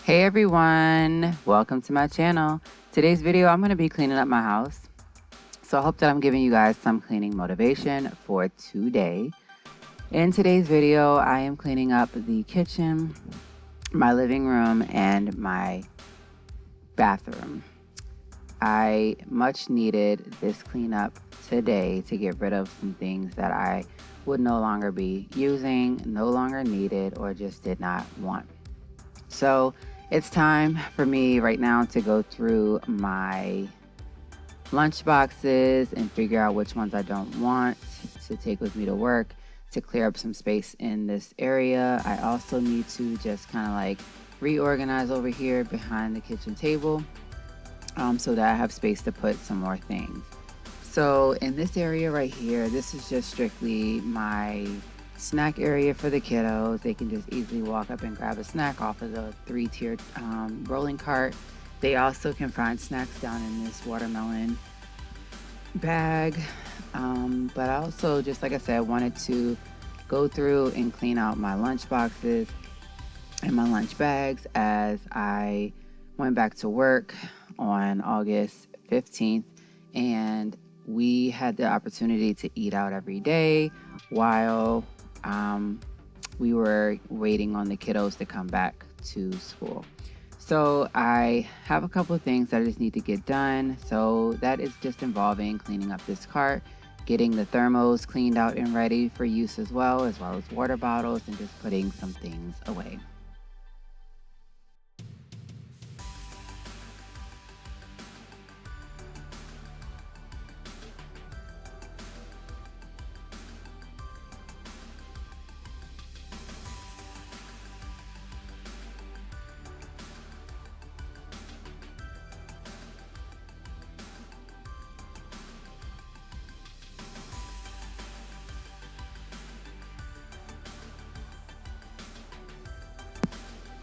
Hey everyone, welcome to my channel. Today's video I'm going to be cleaning up my house. So I hope that I'm giving you guys some cleaning motivation for today. In today's video, I am cleaning up the kitchen, my living room, and my bathroom. I much needed this cleanup today to get rid of some things that I would no longer be using, no longer needed, or just did not want. So it's time for me right now to go through my lunch boxes and figure out which ones I don't want to take with me to work to clear up some space in this area. I also need to just kind of like reorganize over here behind the kitchen table so that I have space to put some more things. So in this area right here, this is just strictly my snack area for the kiddos. They can just easily walk up and grab a snack off of the 3-tiered rolling cart. They also can find snacks down in this watermelon bag. But I also, just like I said, wanted to go through and clean out my lunch boxes and my lunch bags as I went back to work on August 15th, and we had the opportunity to eat out every day while we were waiting on the kiddos to come back to school. So I have a couple of things that I just need to get done. So that is just involving cleaning up this cart, getting the thermos cleaned out and ready for use as well as water bottles, and just putting some things away.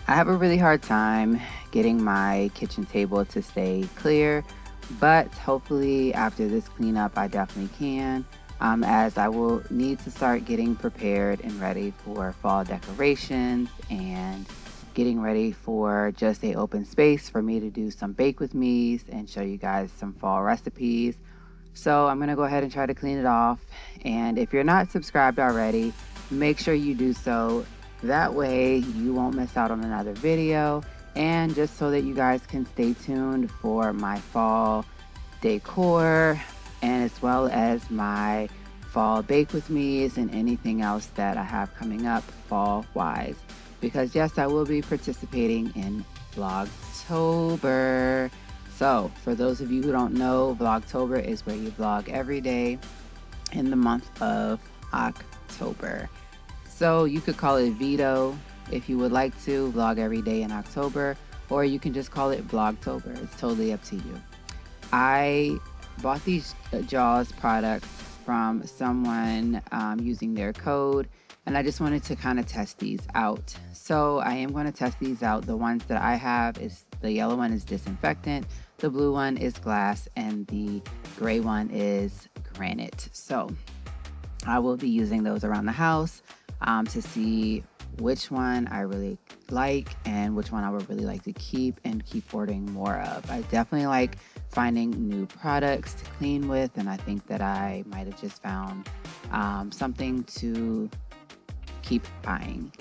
I have a really hard time getting my kitchen table to stay clear, but hopefully after this cleanup I definitely can, as I will need to start getting prepared and ready for fall decorations and getting ready for just a open space for me to do some bake with me's and show you guys some fall recipes. So I'm gonna go ahead and try to clean it off, and if you're not subscribed already, make sure you do so. That way you won't miss out on another video, and just so that you guys can stay tuned for my fall decor and as well as my fall bake with me's and anything else that I have coming up fall wise, because yes, I will be participating in Vlogtober. So for those of you who don't know, Vlogtober is where you vlog every day in the month of October. So you could call it Veto if you would like to vlog every day in October, or you can just call it Vlogtober. It's totally up to you. I bought these Jaws products from someone using their code, and I just wanted to kind of test these out. So I am going to test these out. The ones that I have is the yellow one is disinfectant, the blue one is glass, and the gray one is granite. So I will be using those around the house to see which one I really like and which one I would really like to keep and keep ordering more of. I definitely like finding new products to clean with, and I think that I might have just found something to keep buying.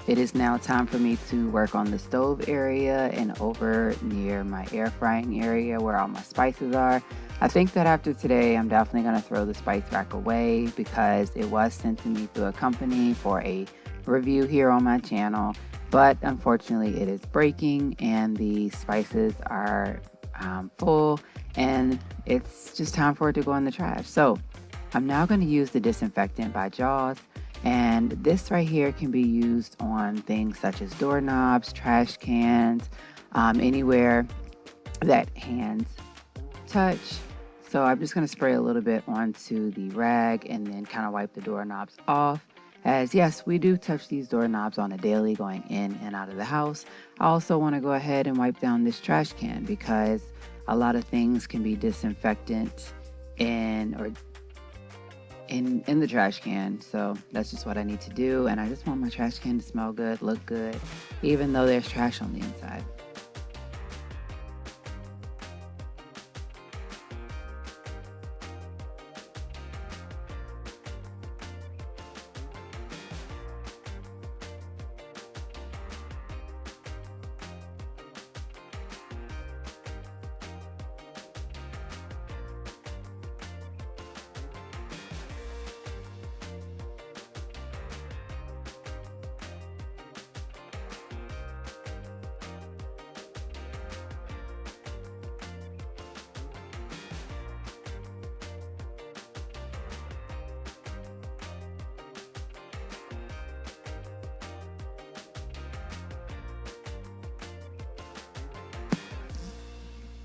It is now time for me to work on the stove area and over near my air frying area where all my spices are. I think that after today, I'm definitely going to throw the spice rack away because it was sent to me through a company for a review here on my channel. But unfortunately, it is breaking and the spices are full, and it's just time for it to go in the trash. So I'm now going to use the disinfectant by Jaws. And this right here can be used on things such as doorknobs, trash cans, anywhere that hands touch. So I'm just going to spray a little bit onto the rag and then kind of wipe the doorknobs off. As yes, we do touch these doorknobs on a daily going in and out of the house. I also want to go ahead and wipe down this trash can because a lot of things can be disinfectant in the trash can. So that's just what I need to do. And I just want my trash can to smell good, look good, even though there's trash on the inside.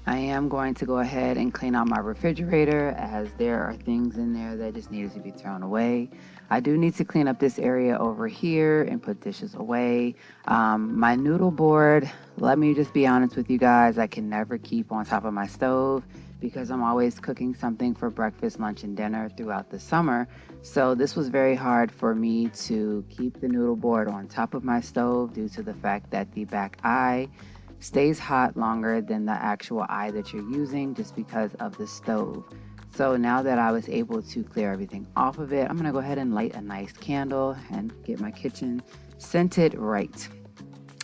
I am going to go ahead and clean out my refrigerator as there are things in there that just needed to be thrown away. I do need to clean up this area over here and put dishes away. My noodle board, let me just be honest with you guys, I can never keep on top of my stove because I'm always cooking something for breakfast, lunch, and dinner throughout the summer. So this was very hard for me to keep the noodle board on top of my stove due to the fact that the back eye stays hot longer than the actual eye that you're using just because of the stove. So now that I was able to clear everything off of it, I'm gonna go ahead and light a nice candle and get my kitchen scented right.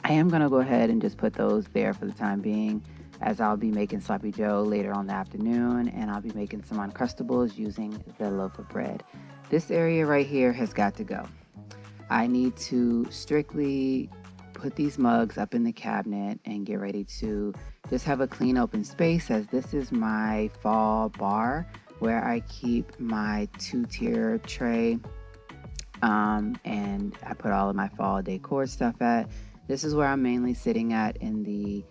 I am gonna go ahead and just put those there for the time being as I'll be making Sloppy Joe later on in the afternoon, and I'll be making some Uncrustables using the loaf of bread. This area right here has got to go. I need to strictly put these mugs up in the cabinet and get ready to just have a clean open space, as this is my fall bar where I keep my 2-tier tray and I put all of my fall decor stuff at. This is where I'm mainly sitting at in the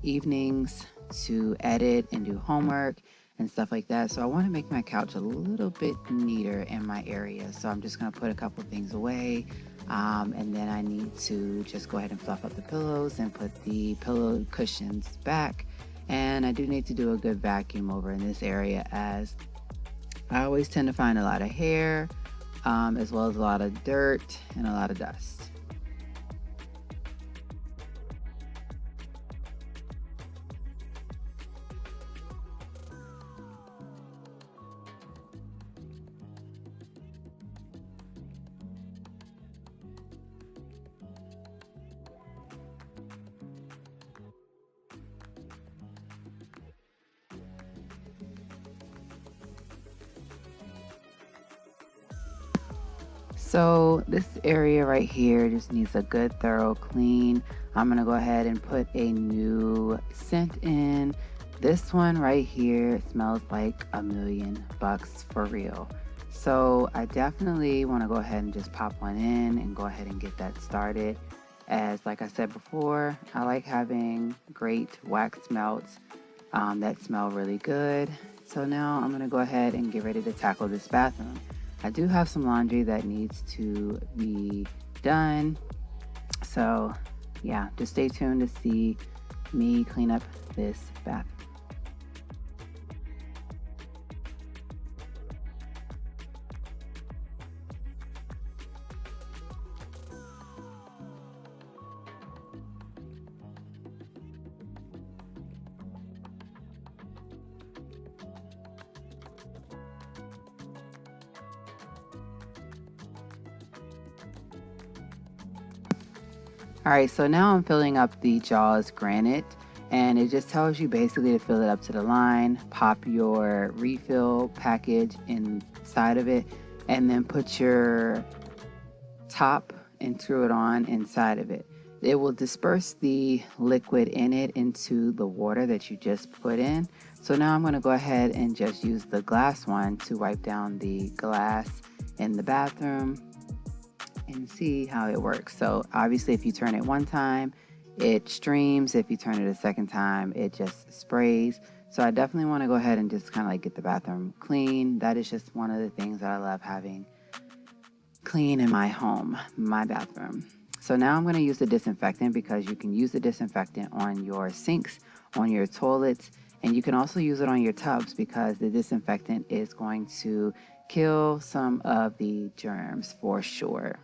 evenings to edit and do homework and stuff like that. So I want to make my couch a little bit neater in my area. So I'm just going to put a couple things away. And then I need to just go ahead and fluff up the pillows and put the pillow cushions back. And I do need to do a good vacuum over in this area, as I always tend to find a lot of hair, as well as a lot of dirt and a lot of dust. So this area right here just needs a good thorough clean. I'm gonna go ahead and put a new scent in. This one right here smells like $1,000,000 for real. So I definitely want to go ahead and just pop one in and go ahead and get that started. As like I said before, I like having great wax melts that smell really good. So now I'm gonna go ahead and get ready to tackle this bathroom. I do have some laundry that needs to be done. So yeah, just stay tuned to see me clean up this bathroom. All right, so now I'm filling up the Jaws granite, and it just tells you basically to fill it up to the line, pop your refill package inside of it, and then put your top and screw it on inside of it. It will disperse the liquid in it into the water that you just put in. So now I'm going to go ahead and just use the glass one to wipe down the glass in the bathroom and see how it works. So obviously if you turn it one time, it streams. If you turn it a second time, it just sprays. So I definitely want to go ahead and just kind of like get the bathroom clean. That is just one of the things that I love having clean in my home, my bathroom. So now I'm going to use the disinfectant, because you can use the disinfectant on your sinks, on your toilets, and you can also use it on your tubs, because the disinfectant is going to kill some of the germs for sure.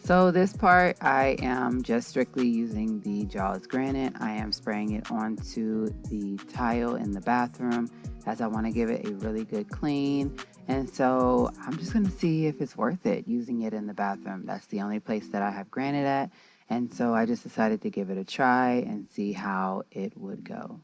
So this part, I am just strictly using the Jaws granite. I am spraying it onto the tile in the bathroom, as I want to give it a really good clean. And so I'm just going to see if it's worth it using it in the bathroom. That's the only place that I have granite at. And so I just decided to give it a try and see how it would go.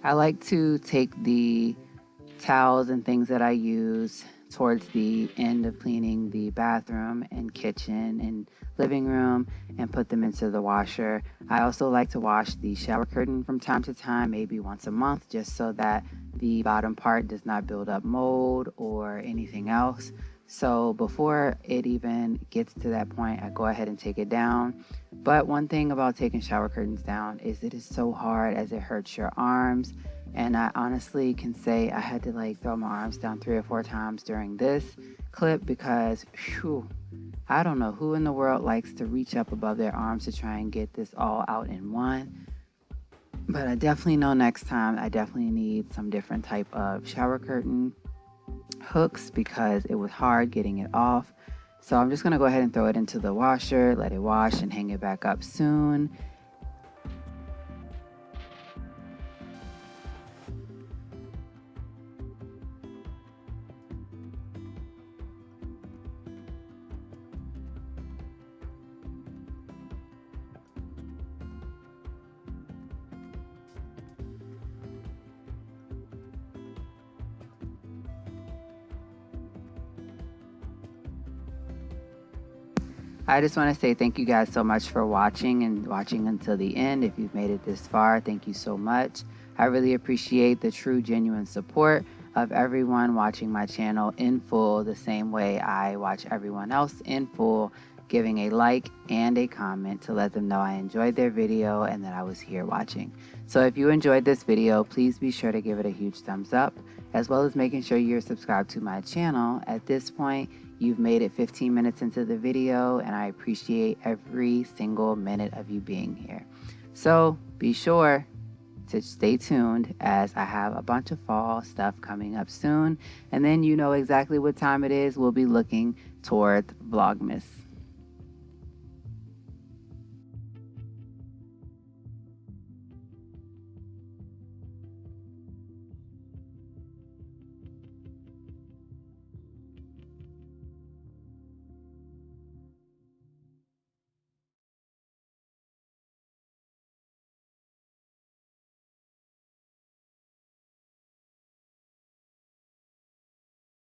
I like to take the towels and things that I use towards the end of cleaning the bathroom and kitchen and living room and put them into the washer. I also like to wash the shower curtain from time to time, maybe once a month, just so that the bottom part does not build up mold or anything else. So before it even gets to that point, I go ahead and take it down. But one thing about taking shower curtains down is it is so hard, as it hurts your arms. And I honestly can say I had to like throw my arms down 3 or 4 times during this clip, because whew, I don't know who in the world likes to reach up above their arms to try and get this all out in one. But I definitely know next time I definitely need some different type of shower curtain hooks, because it was hard getting it off. So I'm just going to go ahead and throw it into the washer, let it wash, and hang it back up soon. I just want to say thank you guys so much for watching and watching until the end. If you've made it this far, thank you so much. I really appreciate the true, genuine support of everyone watching my channel in full, the same way I watch everyone else in full, giving a like and a comment to let them know I enjoyed their video and that I was here watching. So if you enjoyed this video, please be sure to give it a huge thumbs up, as well as making sure you're subscribed to my channel. At this point, You've made it 15 minutes into the video, and I appreciate every single minute of you being here. So be sure to stay tuned, as I have a bunch of fall stuff coming up soon, and then you know exactly what time it is. We'll be looking toward Vlogmas.